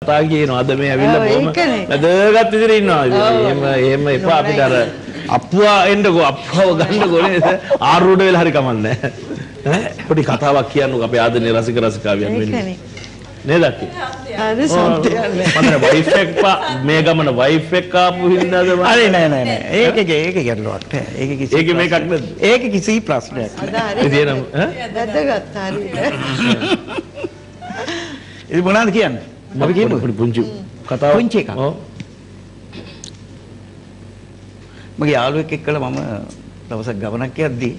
කතා කියනවා. අද මේ ඇවිල්ලා බොහොම වැදගත් විදිහට ඉන්නවා. එහෙම එපා අපිට අර අප්පුවා එන්නකෝ අප්පුව ගන්නකෝ නේද? ආරූඪ වෙලා හරි කමන්නේ. ඈ පොඩි කතාවක් කියන්නකෝ අපේ ආදරණීය රසික රසිකාවියන් වෙන්නේ. නේද අක්කි? අද සම්පතන්නේ. මම වයිෆ් එක මේ ගමන වයිෆ් එක ආපු හින්දාද මම අනේ නෑ ඒක ගැටලුවක් නෑ ඒක මේකක් නේද ඒක කිසි ප්‍රශ්නයක් නෑ ඉතින් වැදගත් හරියට ඉතින් මොනවද කියන්නේ අපි කියමු පුංචි කතාව පුංචි එකක් ඔව් මගේ යාළුවෙක් එක්කලා මම දවසක් ගමනක් යද්දී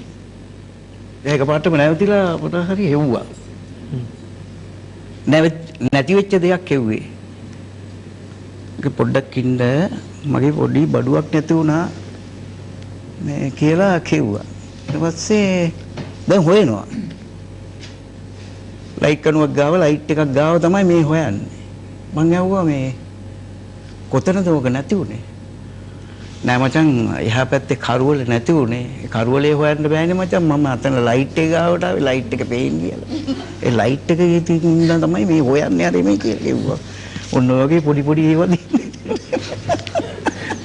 ඒක පාටම නැවතිලා පොත හරි හෙව්වා නැති වෙච්ච දෙයක් හෙව්වේ ඒක පොඩ්ඩක් ඉන්න මගේ පොඩි බඩුවක් නැති වුණා මේ කියලා කිව්වා ඊට පස්සේ දැන් හොයනවා ලයිට් කණුවක් ගාව ලයිට් එකක් ගාව තමයි මේ හොයන්නේ මං ඇහුවා මේ කොතනද ඔක නැති උනේ නෑ මචං එහා පැත්තේ කරුවල නැති උනේ ඒ කරුවලේ හොයන්න බෑනේ මචං මම අතන ලයිට් එක ගාවට ආවේ ලයිට් එක පේන්නේ කියලා ඒ ලයිට් එක ඉඳන් තමයි මේ හොයන්නේ හරි මේ කියලා කිව්වා ඔන්න ඔයගේ පොඩි ඒවා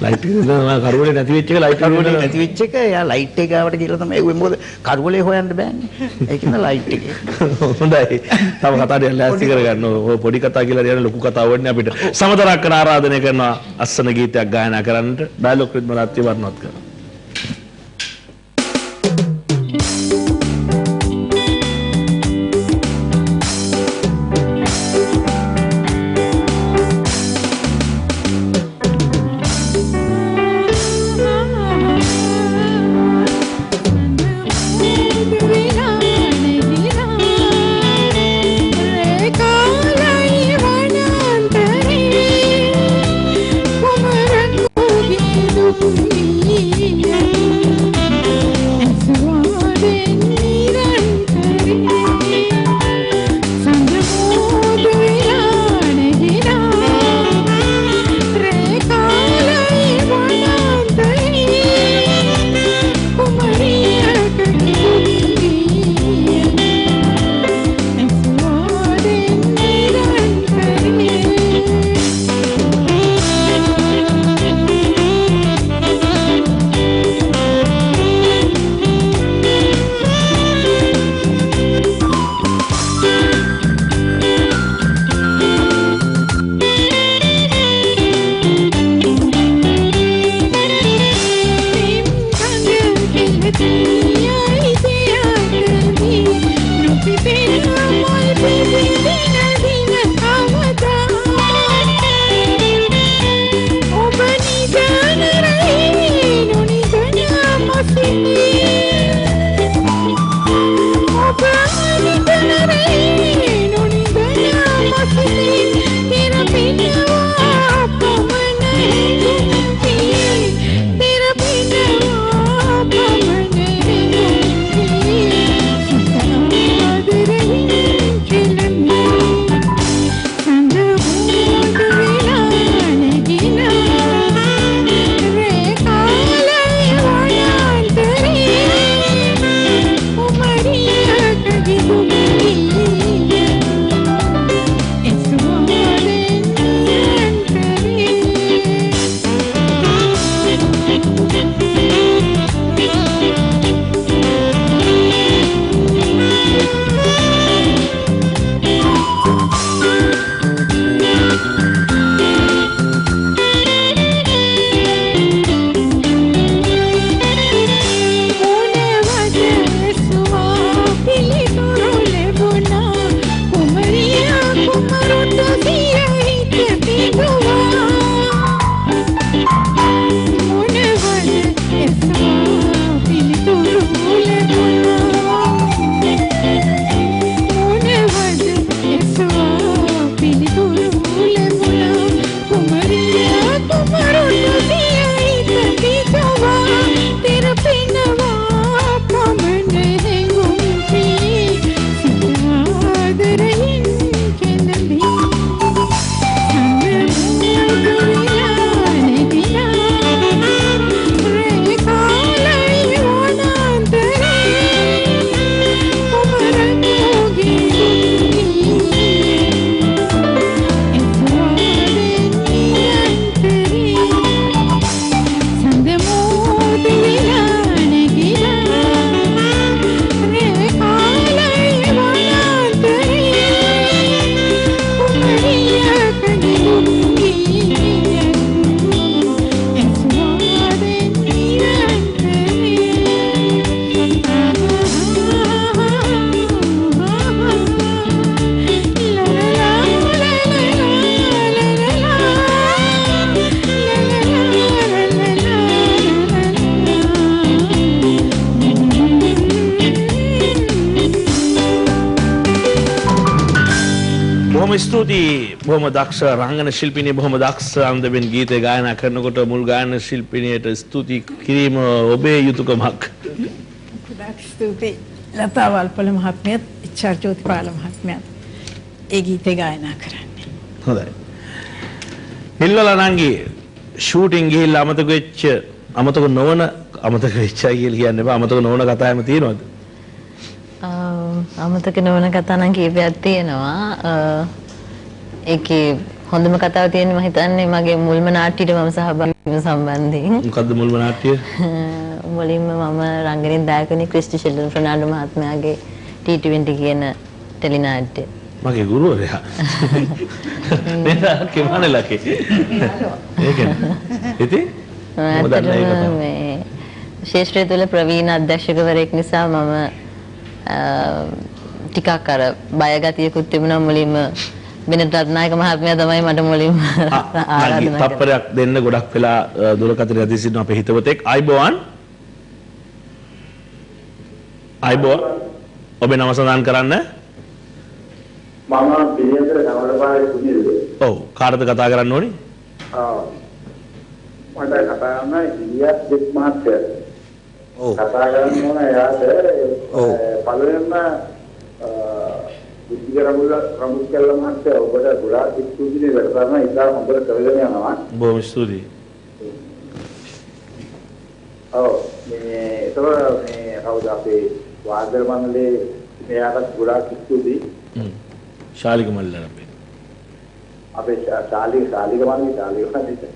ලයිට් එක නෑ කරුවලේ නැති වෙච්ච එක ලයිට් කරුවලේ නැති වෙච්ච එක එයා ලයිට් එක ගාවට ගිහලා තමයි ඒ මොකද කරුවලේ හොයන්න බෑනේ ඒකින්ද ලයිට් එක හොඳයි තව කතාවක් ලෑස්ති කරගන්න ඔය පොඩි කතා කියලා කියන ලොකු කතාව වන්නේ අපිට සමතරක් කරන ආරාධනය කරනවා අස්සන ගීතයක් ගායනා කරන්නට ඩයලොග් රිද්ම රාත්‍රි වර්ණවත් කරනවා Thank you. බොහොම ස්තුතියි. බොහොම දක්ෂ රංගන ශිල්පිනිය, බොහොම දක්ෂ අන්දමින් ගීත ගායනා කරනකොට මුල් ගායන ශිල්පිනියට ස්තුති කිරීම ඔබේ යුතුයකමක්. ගොඩාක් ස්තුතියි. ලතා වල්පොල මහත්මියත්, එච්.ආර්. ජෝතිපාල මහත්මියත් ඒ ගීතේ ගායනා කරන්නේ. හොඳයි. හිල්වල නංගි ෂූටින් ගිහිල්ලා අමතක නොවන අමතක වෙච්චයි කියලා කියන්නේ බා අමතක නොවන කතා එහෙම තියෙනවද? අමතක නොවන කතා නම් කීපයක් තියෙනවා. ඒකේ හොඳම කතාව තියෙන්නේ මම හිතන්නේ මගේ මුල්ම නාට්‍යයට මම සහභාගී වීම සම්බන්ධයෙන්. මොකද්ද මුල්ම නාට්‍යය? මුලින්ම මම රංගනයෙන් දායකනේ ක්‍රිස්ටි ෂෙල්ඩන් ෆර්නාන්ඩෝ මහත්මයාගේ T20 කියන ටෙලි නාට්‍යය. මගේ ගුරුවරයා. නේද? කිමානලකේ. ඒකනේ. ඉතින් මේ ශේෂ්ත්‍රය තුළ ප්‍රවීණ අධ්‍යක්ෂකවරයෙක් නිසා මම ටිකක් අර බයගතියකුත් තිබුණා මුලින්ම බෙනට් රත්නායක මහත්මයා තමයි මට මුලින්ම ආරාධනා කළේ. තප්පරයක් දෙන්න ගොඩක් වෙලා දුරකථන යදී සිටින අපේ හිතවතෙක් අයිබෝන්. අයිබෝන්. ඔබේ නම සඳහන් කරන්න. මම පිළියෙතර නවලපාරේ කුණිල්ල. ඔව් කාටද කතා කරන්න ඕනි? මට කතා කරන්න ඉලියස් දෙක් මහත්තයා. ඔව්. කතා කරන්න ඕන එයාට පළවෙනිම රමුස්කල්ල මහත්තයා ඔබට ගොඩාක් ස්තුතියි වැඩ කරන ඉතින් හොඳට කරගෙන යනවා. බොහොම ස්තුතියි. ඔව් මේ කවුද අපේ වාදර මණ්ඩලයේ මෙයාට ගොඩාක් ස්තුතියි. ශාලික මල්ලර අපේ ශාලික මණ්ඩලයේ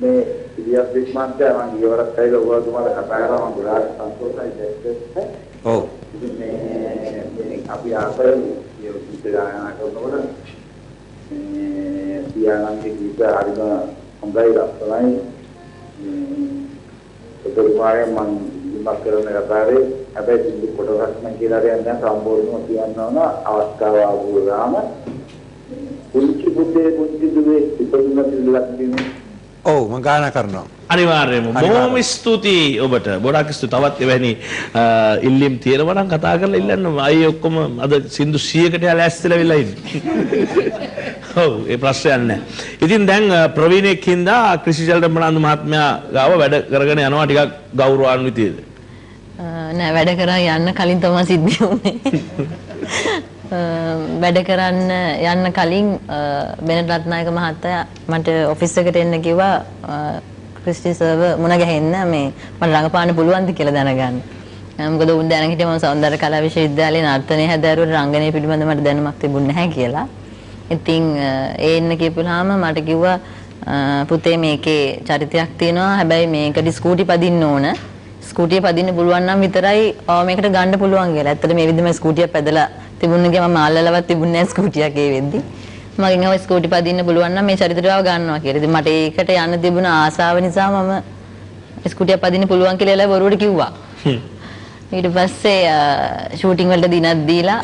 මේ ඉලියස් දෙක් මහත්තයා මම ඊවරක් ඇවිල්ලා ඔබතුමාට කතා කරා මම ගොඩාක් සතුටුයි. ඔව්. මේ අපි ආසයෙන් ගීත ගායනා කරනකොට මේ පියාණන්ගේ ගීත හරිම හොඳයි ලස්සනයි. ඒකමාරේ මම ඉමක් කරන කතාවේ හැබැයි සිද්ධ කොටසක් නම් කියලා දැන් සම්පූර්ණව කියන්න ඕන අවස්ථාව ආවම පුංචි පුතේ පුංචි දුවේ ඉපදුන පිළිලක් ඔව් මම ගායනා කරනවා. අනිවාර්යයෙන්ම බොහොම ස්තුතියි ඔබට. ගොඩක් ස්තුතියි. තවත් එවැනි ඉල්ලීම් තියෙනවා නම් කතා කරලා ඉල්ලන්න. අය ඔක්කොම අද සින්දු 100කට යාලා ඇස්තිලා වෙලා ඉන්නේ. ඔව් ඒ ප්‍රශ්නයක් නැහැ. ඉතින් දැන් ප්‍රවීණෙක් හින්දා ක්‍රිෂිෂල්ඩ මනන්දු මහත්මයා ගාව වැඩ කරගෙන යනවා ටිකක් ගෞරවාන්විතද? නෑ වැඩ කරා යන්න කලින් තමයි සිද්ධ වුනේ. වැඩ කරන්න යන්න කලින් බෙනට් රත්නායක මහත්තයා මට ඔෆිස් එකට එන්න කිව්වා ක්‍රිස්ටි සර්ව මුණ ගැහෙන්න මේ මට රංගපාන්න පුළුවන්ද කියලා දැනගන්න. මොකද උන් දැනගෙන හිටියා මම සෞන්දර්ය කලා විශ්වවිද්‍යාලයේ නර්තනය හැදෑරුවට රංගනය පිළිබඳව මට දැනුමක් තිබුණ නැහැ කියලා. ඉතින් ඒ එන්න කියපුවාම මට කිව්වා පුතේ මේකේ චරිතයක් තියෙනවා හැබැයි මේකට ස්කූටි පදින්න ඕන. ස්කූටිය පදින්න පුළුවන් නම් විතරයි මේකට ගන්න පුළුවන් කියලා. ඇත්තට මේ විදිහම ස්කූටියක් පැදලා තිබුණේ මම අල්ලලවත් තිබුණේ නැහැ ස්කූටියක් ඒ වෙද්දි. මගෙන් අහුවා ස්කූටි පදින්න පුළුවන් නම් මේ චරිතයව ගන්නවා කියලා. ඉතින් මට ඒකට යන්න තිබුණ ආසාව නිසා මම ස්කූටියක් පදින්න පුළුවන් කියලා එලා බොරුවට කිව්වා. ඊට පස්සේ ෂූටින් වලට දිනක් දීලා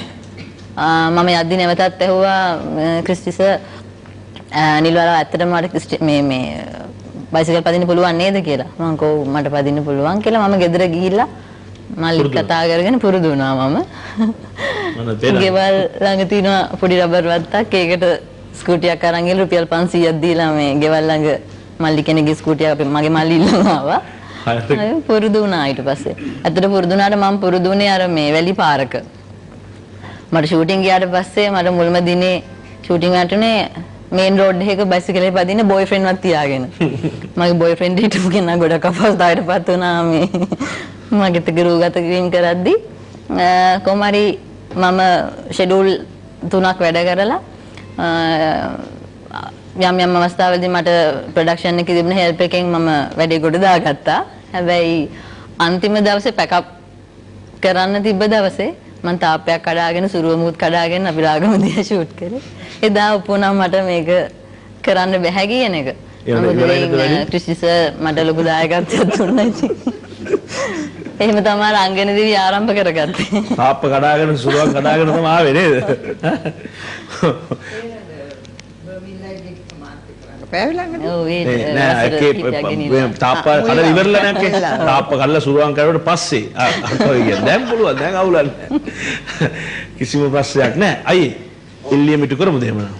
මම යද්දි නැවතත් ඇහුවා ක්‍රිස්ටි සර් නිල්වල ඇත්තටම මට මේ බයිසිකල් පදින්න පුළුවන් නේද කියලා. මම කෝ මට පදින්න පුළුවන් කියලා මම ගෙදර ගිහිල්ලා මල්ලි කතා කරගෙන පුරුදු වුණා මම. ගෙවල් ළඟ තියෙන පොඩි රබර් වත්තක් ඒකට ස්කූටියක් අරන් ගිහලා රුපියල් 500ක් දීලා මේ ගෙවල් ළඟ මල්ලි කෙනෙක්ගේ ස්කූටියක් අපේ මගේ මල්ලි ඉල්ලන ආවා. අය පුරුදු වුණා ඊට පස්සේ. ඇත්තට පුරුදු වුණාට මම පුරුදු වුණේ අර මේ වැලි පාරක. මට ෂූටින් ගියාට පස්සේ මට මුල්ම දිනේ ෂූටින් වලටනේ මේන් රෝඩ් එකක බයිසිකලේ පදින්න බොයිෆ්‍රෙන්ඩ් වත් තියාගෙන. මගේ බොයිෆ්‍රෙන්ඩ් හිටපු කෙනා ගොඩක් අපහසුතාවයටපත් වුණා මේ මගෙත් ගරුගත කිරීම කරද්දී කොහමරි මම ෂෙඩියුල් 3ක් වැඩ කරලා යම් අවස්ථාවලදී මට ප්‍රොඩක්ෂන් එකේ තිබුණ හෙල්ප් එකෙන් මම වැඩේ ගොඩ දාගත්තා. හැබැයි අන්තිම දවසේ පැකප් කරන්න තිබ්බ දවසේ මම තාප්පයක් කඩාගෙන සුරුවමුත් කඩාගෙන අපි රාගමදිය ෂූට් කරේ. එදා උපුණා මට මේක කරන්න බැහැ කියන එක. ක්‍රිස්ටි සර් මට ලොකු දායකත්වයක් දුන්නා ඉතින්. එහෙම තමයි රංගන දිවි ආරම්භ කරගත්තේ. තාප්ප කඩාගෙන සුරුවක් කඩාගෙන තමයි ආවේ නේද? තාප්ප කඩලා ඉවරලා නැක්කේ. තාප්ප කඩලා සුරුවන් කරුවට පස්සේ අතෝ කියන්නේ දැන් පුළුවන් දැන් අවුලක් නැහැ. කිසිම ප්‍රශ්නයක් නැහැ. අයියේ ඉල්ලියම ඉටු කරමුද එහෙමනම්?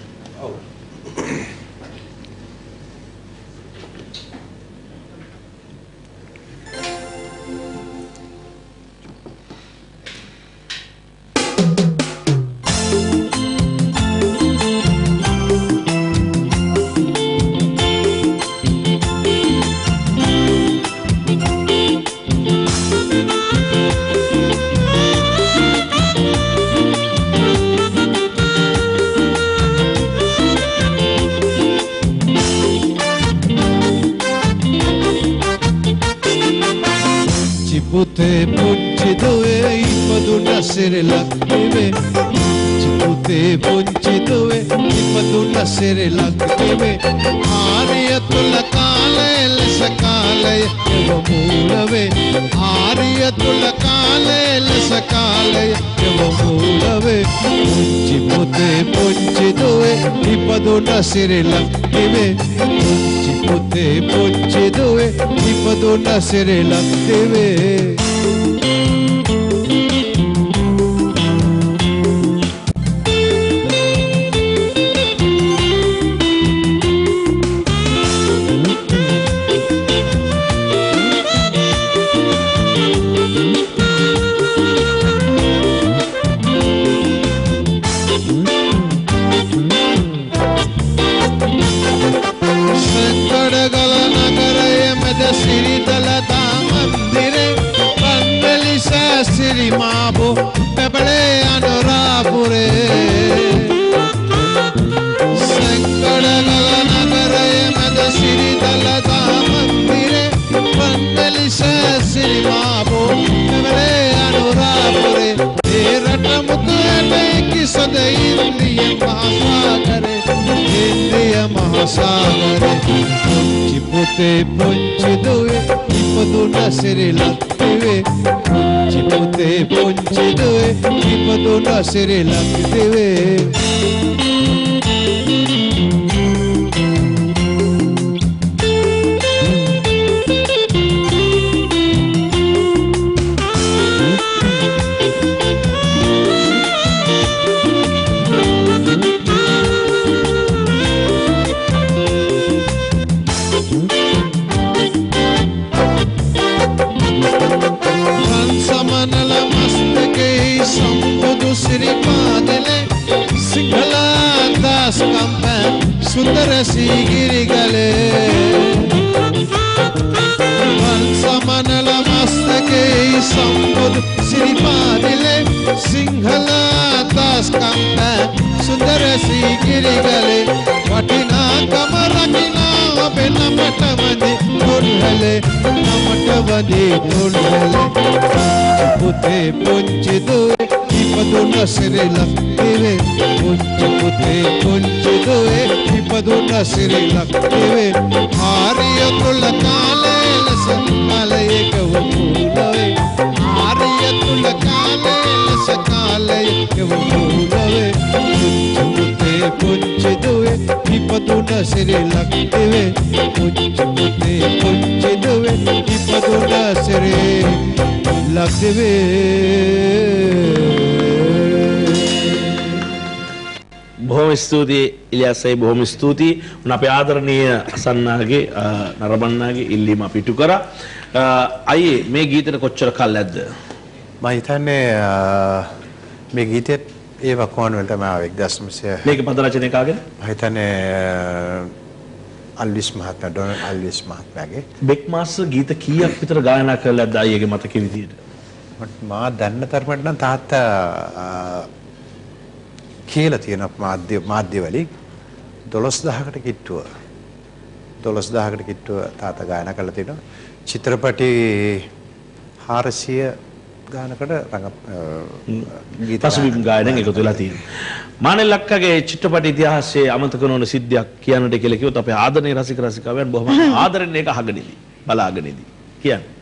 Chipute punchidove ipaduna serelak deve Chipute punchidove ipaduna serelak deve Ariyatula kale lesa kale eva moolave Ariyatula kale lesa kale eva moolave Chipute punchidove ipaduna serelak deve Chipute punchidove ipaduna serelak deve Maabo pepale anurapure Sankadagala nagaraye mada siri dalada mandire Pandelisa siri maabo pepale anurapure Erata mutete kisade Indiya mahasagare Indiya mahasagare Chipute punchidove ipaduna siri laktive Chipute punchidove ipaduna siri laktive Sundar sigiri gale Vansamanala mastake sambud siripadile Singhala das kampa Sundar sigiri gale Vatina kamarakina Abena matavadi Dhulhale Namatavadi dhulhale Chipute punchidove ipaduna siri laktive Chipute punchidove ipaduna siri laktive Ariyatula kale lasa kale ekavu moolave Ariyatula kale lasa kale ekavu moolave Chipute punchidove ipaduna siri laktive Chipute punchidove ipaduna siri laktive බොහොම ස්තුතියි ඉලියාසයි බොහොම ස්තුතියි උන අපේ ආදරණීය අසන්නාගේ නරඹන්නාගේ ඉල්ලීම අපි ඉටු කරා අයියේ මේ ගීතෙට කොච්චර කල් ඇද්ද මම හිතන්නේ මේ ගීතෙත් ඒ වකෝන් වලට මම 1900 මේක පද රචනය කාගේද මම හිතන්නේ අල්විස් මහත්මයා ඩොනල්ඩ් අල්විස් මහත්මයාගේ බෙක් මාස්ටර් ගීත කීයක් විතර ගායනා කරලා ඇද්ද අයියගේ මතකෙ විදියට මා දන්න තරමට නම් තාත්තා කියලා තියෙන මාධ්‍ය වලින් 12000කට කිට්ටුව තාත්තා ගායනා කරලා තිනවා චිත්‍රපටි 400 ගානකට ගීත පසුබිම් ගායනයෙන් එකතු වෙලා තියෙනවා මානෙල් ලක්කගේ චිත්‍රපට ඉතිහාසයේ අමතක නොවන සිද්ධියක් කියන්නට කියලා කිව්වොත් අපේ ආදරණීය රසික රසිකාවන් බොහොම ආදරෙන් ඒක අහගෙන ඉදී බලාගෙන ඉදී කියන්නේ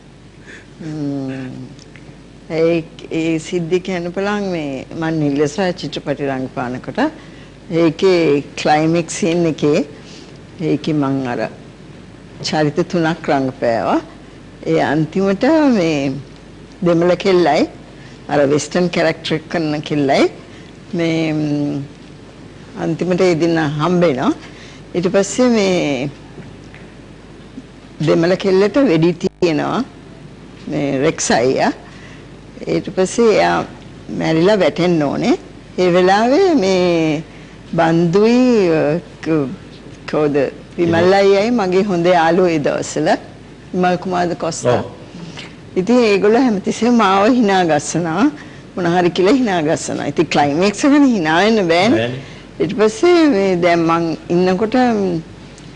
ඒ සිද්ධි කියන්න බලන් මේ මම නිලසා චිත්‍රපටි රංගපානකොට ඒකේ ක්ලයිමැක්ස් සීන් එකේ ඒකේ මං අර චරිත 3ක් රංගපෑවා ඒ අන්තිමට මේ දෙමළ කෙල්ලයි අර වෙස්ටර්න් කැරක්ටර් කරන කෙල්ලයි මේ අන්තිමට ඒ දින හම්බෙනවා. ඊට පස්සේ මේ දෙමළ කෙල්ලට වෙඩි තියෙනවා මේ රෙක්ස් අයියා. ඊට පස්සේ එයා මැරිලා වැටෙන්න ඕනේ. ඒ වෙලාවේ මේ බන්දුයි කෝද විමල් අයියයි මගේ හොඳ යාළුවෝ ඒ දවස්වල විමල් කුමාරද කොස්තා. ඉතින් ඒගොල්ලෝ හැමතිස්සෙම මාව hina ගස්සනවා මොන හරි කියලා hina ගස්සනවා. ඉතින් ක්ලයිමැක්ස් එකනේ hina වෙන්න බෑනේ. ඊට පස්සේ මේ දැන් මං ඉන්නකොට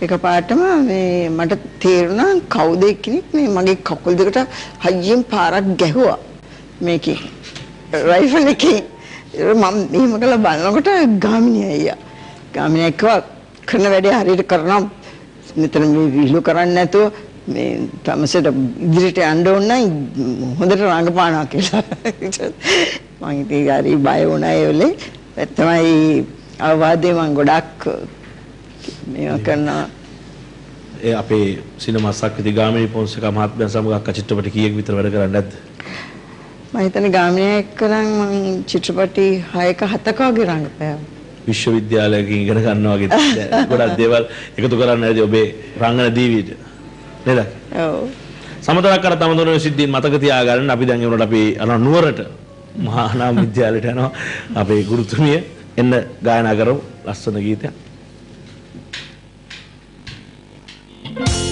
එකපාරටම මේ මට තේරුණා කවුද කෙනෙක් මේ මගේ කකුල් දෙකට හයියෙන් පාරක් ගැහුවා මේකේ රයිෆල් එකේ. මම මෙහෙම කළා බලනකොට ගාමිණී අයියා. ගාමිණී අක්කා කරන වැඩේ හරියට කරනවා. මෙතන මේ විහිළු කරන්නේ නැතුව මේ තමසට ඉදිරියට යන්න ඕන නම් හොඳට රංගපානවා කියලා. මම ඉතින් හරි බය වුණා ඒ වෙලේ. තමයි අවවාදේ මම ගොඩක් මේවා කරනවා. ඒ අපේ සිනමා සාක්ෂි ගාමිණී පොන්සේකා මහත්මයා සමග අක්කා චිත්‍රපට කීයක් විතර වැඩ කරන්නේ නැද්ද? මම හිතන්නේ ගාමිණී එක්ක නම් මම චිත්‍රපටි 6ක 7ක වගේ රංගපෑවා. විශ්වවිද්‍යාලයකින් ඉගෙන ගන්නවා වගේ ගොඩක් දේවල් එකතු කරන්න ඇති ඔබේ රංගන දීවියට. නේද? ඔව්. සමතරක් කර තම දුන සිද්ධීන් මතක තියාගන්න අපි දැන් ඒනොට අපි අර නුවරට මහා නාම විද්‍යාලයට යනවා. අපේ ගුරුතුමිය එන්න ගායනා කරමු ලස්සන ගීතයක්. Thank you.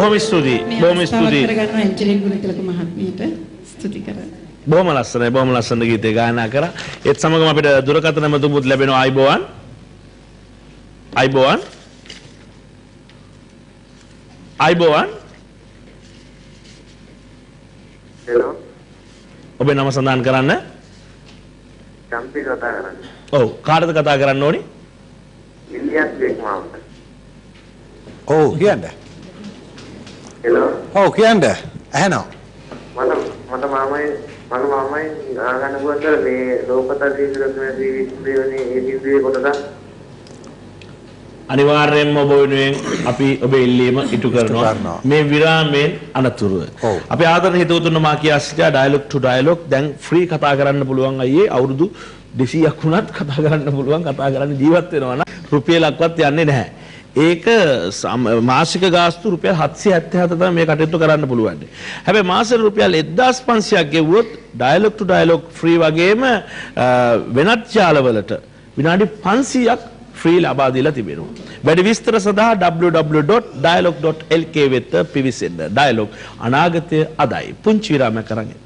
බොහොම ස්තුතියි. බොහොම ස්තුතියි. කරගන්නවා එන්ජලින් ගුණතිලක මහත්මියට ස්තුති කරා. බොහොම ලස්සනයි. බොහොම ලස්සන ගීතේ ගායනා කරා. ඒත් සමගම අපිට දුරකථන මතුමුත් ලැබෙනවා. අයිබෝවන්. අයිබෝවන්. අයිබෝවන්. හෙලෝ. ඔබේ නම සඳහන් කරන්න. චම්පි කතා කරන්නේ. ඔව්. කාටද කතා කරන්න ඕනි? ඉලියස් බේක් මාමට. ඔව් කියන්න. හෙලෝ. ඔව් කියන්න. ඇහෙනවා. මට මාමයි ගාගන්න පුළුවන් මේ ලෝකතර ජීවිතයේ ඒ ජීවිතේ කොටස අනිවාර්යයෙන්ම ඔබ වෙනුවෙන් අපි ඔබේ ඉල්ලීම ඉටු කරනවා මේ විරාමයෙන් අනතුරුව. අපි ආදරණ හිතවතුන් මා කියා සිටියා ඩයලොග් ටු ඩයලොග් දැන් ෆ්‍රී කතා කරන්න පුළුවන් අයියේ අවුරුදු 200ක් වුණත් කතා කරන්න පුළුවන් කතා කරන්න ජීවත් වෙනවා නම් රුපියලක්වත් යන්නේ නැහැ. ඒක මාසික ගාස්තු රුපියල් 777 තමයි මේ කටයුතු කරන්න පුළුවන්. හැබැයි මාසෙට රුපියල් 1500ක් ගෙවුවොත් ඩයලොග් ටු ඩයලොග් ෆ්‍රී වගේම වෙනත් ජාලවලට විනාඩි 500ක් ෆ්‍රී ලබා දීලා තිබෙනවා. වැඩි විස්තර සඳහා www.dialog.lk වෙත පිවිසෙන්න. ඩයලොග් අනාගතය අදයි. පුංචි විරාමයක් කරන් එන්න.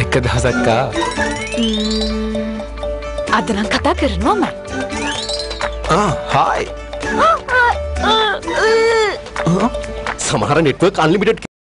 එක දවසක් අද නම් කතා කරනවා මම. හායි. සමහර නෙට්වර්ක් අන්ලිමිටඩ්